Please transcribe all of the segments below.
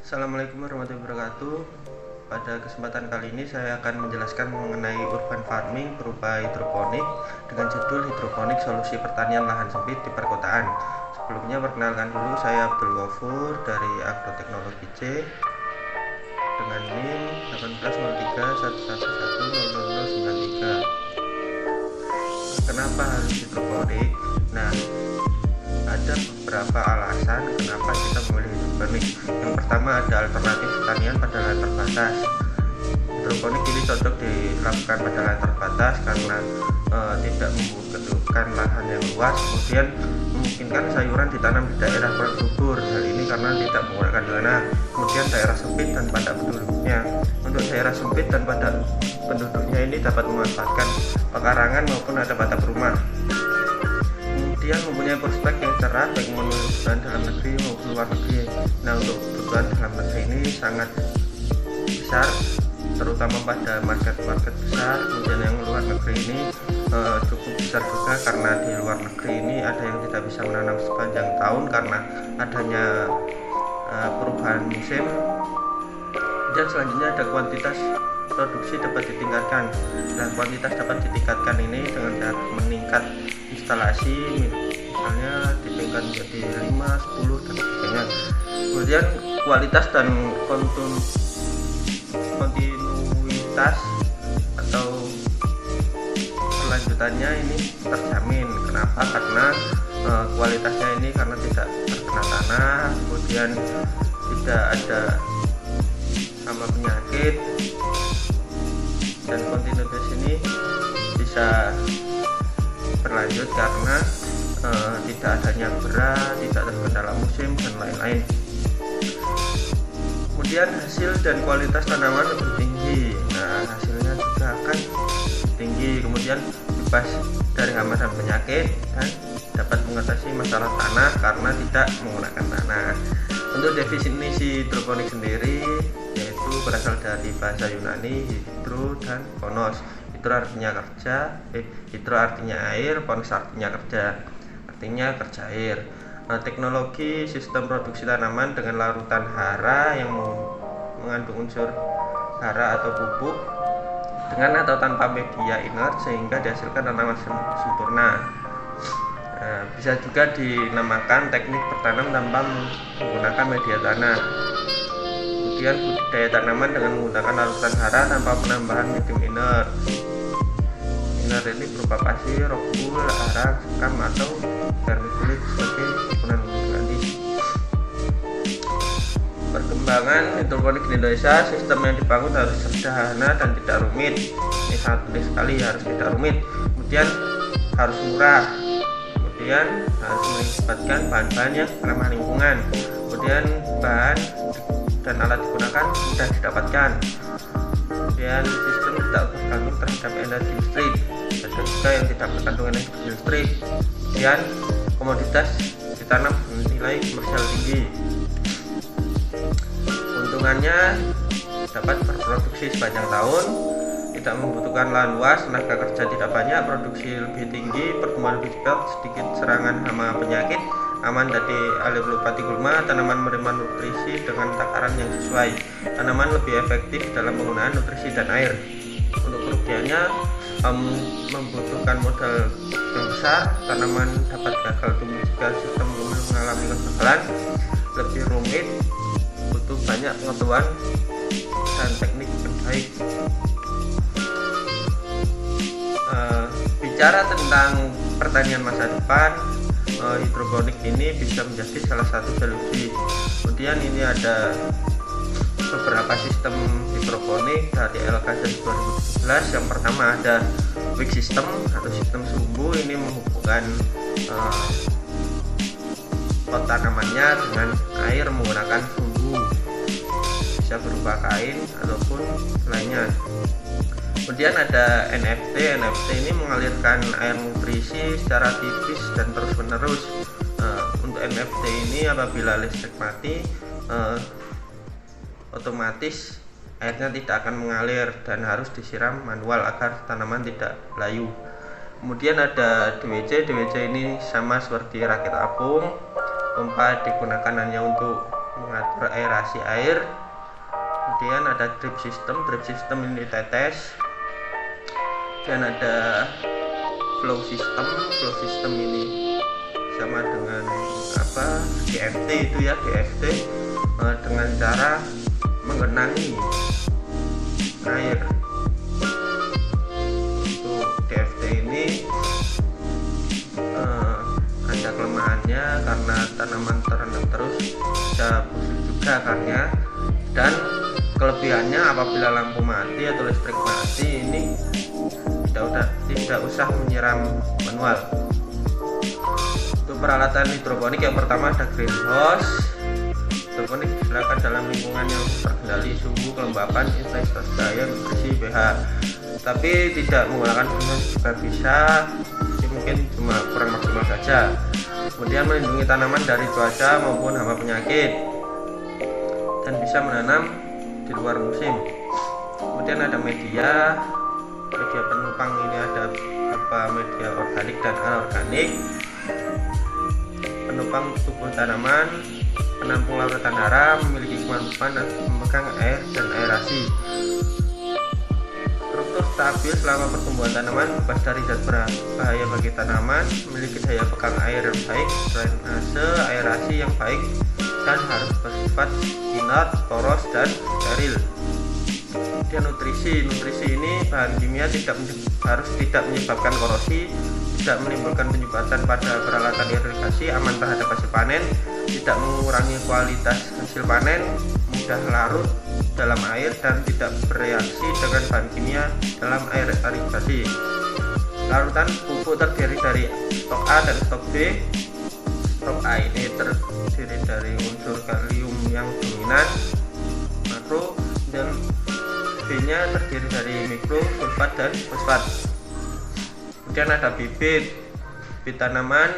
Assalamualaikum warahmatullahi wabarakatuh. Pada kesempatan kali ini saya akan menjelaskan mengenai urban farming berupa hidroponik dengan judul Hidroponik Solusi Pertanian Lahan Sempit di Perkotaan. Sebelumnya perkenalkan dulu, saya Abdul Ghafur dari Agroteknologi C dengan NIM 180311100093. Kenapa harus hidroponik? Nah, ada beberapa alasan kenapa kita memilih hidroponik. Yang pertama, ada alternatif pertanian pada lahan terbatas. Hidroponik ini cocok dilakukan pada lahan terbatas karena tidak membutuhkan lahan yang luas, kemudian memungkinkan sayuran ditanam di daerah kurang subur. Hal ini karena tidak menggunakan tanah. Kemudian daerah sempit dan padat penduduknya. Untuk daerah sempit dan padat penduduknya ini dapat memanfaatkan pekarangan maupun ada atap rumah. Kemudian mempunyai prospek yang cerah baik kebutuhan dalam negeri maupun luar negeri. Nah, untuk kebutuhan dalam negeri ini sangat besar, terutama pada market-market besar. Kemudian yang luar negeri ini cukup besar juga, karena di luar negeri ini ada yang tidak bisa menanam sepanjang tahun karena adanya perubahan musim. Dan selanjutnya ada kuantitas produksi dapat ditingkatkan. Dan kuantitas dapat ditingkatkan ini dengan cara meningkat instalasi, misalnya ditingkat menjadi 5, 10 dan sebagainya. Kemudian kualitas dan kontinuitas atau kelanjutannya ini terjamin. Kenapa? Karena kualitasnya ini karena tidak terkena tanah, kemudian tidak ada hama penyakit, dan kontinuitas ini bisa berlanjut karena tidak adanya berat, tidak terkendala musim dan lain-lain. Kemudian hasil dan kualitas tanaman lebih tinggi. Nah, hasilnya juga akan tinggi. Kemudian bebas dari hama dan penyakit dan dapat mengatasi masalah tanah karena tidak menggunakan tanah. Untuk definisi hidroponik sendiri yaitu berasal dari bahasa Yunani hidro dan ponos. Hidro artinya kerja, hidro artinya air, ponos artinya kerja, artinya kerja air. Nah, teknologi sistem produksi tanaman dengan larutan hara yang mengandung unsur hara atau pupuk dengan atau tanpa media inert sehingga dihasilkan tanaman sempurna. Bisa juga dinamakan teknik bertanam tanpa menggunakan media tanah. Kemudian budidaya tanaman dengan menggunakan larutan hara tanpa penambahan medium inert. Inert ini berupa pasir, rockwool, arang, sekam atau vermiculit sebagai komponen organik. Perkembangan hidroponik di Indonesia, sistem yang dibangun harus sederhana dan tidak rumit. Ini sangat penting sekali, harus tidak rumit. Kemudian harus murah. Kemudian harus melibatkan bahan-bahan yang ramah lingkungan. Kemudian bahan dan alat digunakan mudah didapatkan. Kemudian sistem tidak bergantung terhadap energi listrik. Ada juga yang tidak bergantung energi listrik. Kemudian komoditas ditanam dengan nilai komersial tinggi. Keuntungannya dapat berproduksi sepanjang tahun, tidak membutuhkan lahan luas, tenaga kerja tidak banyak, produksi lebih tinggi, pertumbuhan lebih cepat, sedikit serangan hama penyakit, aman dari alipati gulma, tanaman menerima nutrisi dengan takaran yang sesuai, tanaman lebih efektif dalam penggunaan nutrisi dan air. Untuk kerugiannya membutuhkan modal yang besar, tanaman dapat gagal tumbuh jika sistem mengalami kegagalan, lebih rumit, butuh banyak pengetahuan dan teknik yang baik. Bicara tentang pertanian masa depan, hidroponik ini bisa menjadi salah satu solusi. Kemudian ini ada beberapa sistem hidroponik dari LKS 2017. Yang pertama ada wick system atau sistem sumbu. Ini menghubungkan pot tanamannya dengan air menggunakan sumbu, bisa berupa kain ataupun lainnya. Kemudian ada NFT. NFT ini mengalirkan air nutrisi secara tipis dan terus menerus. Untuk NFT ini apabila listrik mati, otomatis airnya tidak akan mengalir dan harus disiram manual agar tanaman tidak layu. Kemudian ada DWC. DWC ini sama seperti rakit apung. Pompa digunakan hanya untuk mengatur aerasi air. Kemudian ada drip system ini tetes. Dan ada flow system ini sama dengan DFT itu ya, DFT dengan cara menggenangi air. Untuk DFT ini ada kelemahannya karena tanaman terendam terus bisa busuk juga akarnya, dan kelebihannya apabila lampu mati atau listrik mati ini tidak usah menyiram manual. Untuk peralatan hidroponik yang pertama ada greenhouse. Hidroponik dilakukan dalam lingkungan yang terkendali suhu, kelembapan, intensitas cahaya, nutrisi, pH. Tapi tidak menggunakan greenhouse juga bisa, mungkin cuma kurang maksimal saja. Kemudian melindungi tanaman dari cuaca maupun hama penyakit, dan bisa menanam di luar musim. Kemudian ada media penopang, ini ada media organik dan anorganik. Penopang tubuh tanaman, penampung larutan hara, memiliki kemampuan memegang air dan aerasi. Struktur stabil selama pertumbuhan tanaman, bebas dari zat berbahaya bagi tanaman, memiliki daya pegang air yang baik, drainase aerasi yang baik, dan harus bersifat inert, poros, dan steril. Kemudian nutrisi ini bahan kimia harus tidak menyebabkan korosi, tidak menimbulkan penyumbatan pada peralatan irigasi, aman terhadap hasil panen, tidak mengurangi kualitas hasil panen, mudah larut dalam air, dan tidak bereaksi dengan bahan kimia dalam air irigasi. Larutan pupuk terdiri dari stok A dan stok B. Stok A ini terdiri dari unsur kalium yang dominan makro, dan B-nya terdiri dari mikro, sulfat, dan fosfat. Kemudian ada bibit tanaman.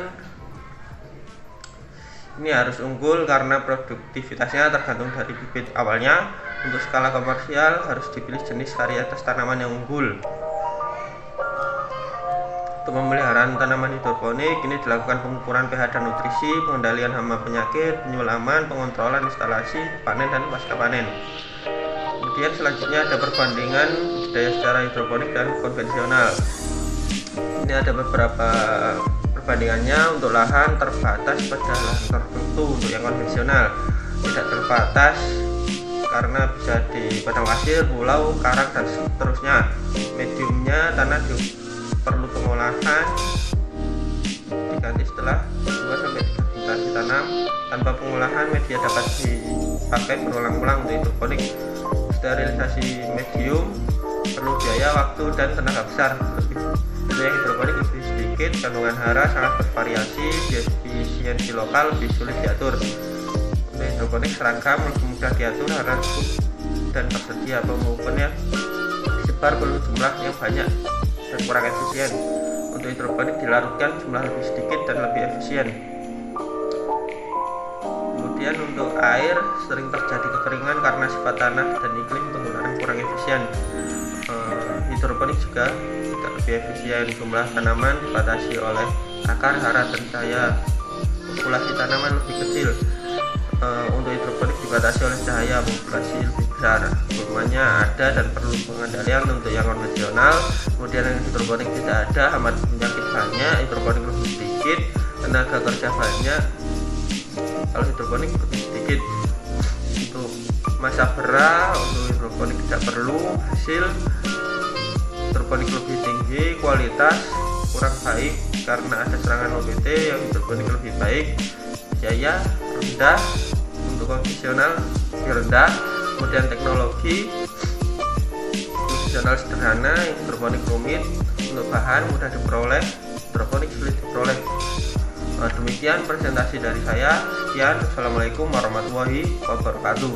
Ini harus unggul karena produktivitasnya tergantung dari bibit awalnya. Untuk skala komersial harus dipilih jenis varietas tanaman yang unggul. Untuk pemeliharaan tanaman hidroponik ini dilakukan pengukuran pH dan nutrisi, pengendalian hama penyakit, penyulaman, pengontrolan instalasi, panen dan pasca panen. Kemudian selanjutnya ada perbandingan budidaya secara hidroponik dan konvensional. Ini ada beberapa perbandingannya. Untuk lahan terbatas pada lahan tertentu, untuk yang konvensional tidak terbatas karena bisa di padang pasir, pulau, karang, dan seterusnya. Mediumnya tanah perlu pengolahan, diganti setelah 2-3 generasi tanam. Tanpa pengolahan media dapat dipakai berulang-ulang. Untuk hidroponik, sterilisasi medium perlu biaya, waktu, dan tenaga besar. Yang hidroponik lebih sedikit, kandungan hara sangat bervariasi, efisiensi lokal lebih sulit diatur. Untuk hidroponik seragam lebih mudah diatur, hara cukup dan tersedia. Pemupukannya disebar perlu jumlah yang banyak dan kurang efisien. Untuk hidroponik dilarutkan, jumlah lebih sedikit dan lebih efisien. Kemudian untuk air, sering terjadi kekeringan karena sifat tanah dan iklim penggunaan kurang efisien. Hidroponik juga tidak lebih efisien. Jumlah tanaman dibatasi oleh akar, hara, dan cahaya. Populasi tanaman lebih kecil. Untuk hidroponik dibatasi oleh cahaya, populasi lebih besar. Volumenya ada dan perlu pengendalian. Untuk yang konvensional, kemudian yang hidroponik tidak ada, hama penyakit banyak. Hidroponik lebih sedikit, tenaga kerja banyak. Kalau hidroponik lebih sedikit. Untuk masa berah, untuk hidroponik tidak perlu. Hasil hidroponik lebih tinggi, kualitas kurang baik karena ada serangan OPT. Yang hidroponik lebih baik, biaya rendah. Untuk konvensional lebih rendah. Kemudian teknologi konvensional sederhana, hidroponik rumit. Untuk bahan mudah diperoleh, hidroponik sulit diperoleh. Demikian presentasi dari saya. Sekian, assalamualaikum warahmatullahi wabarakatuh.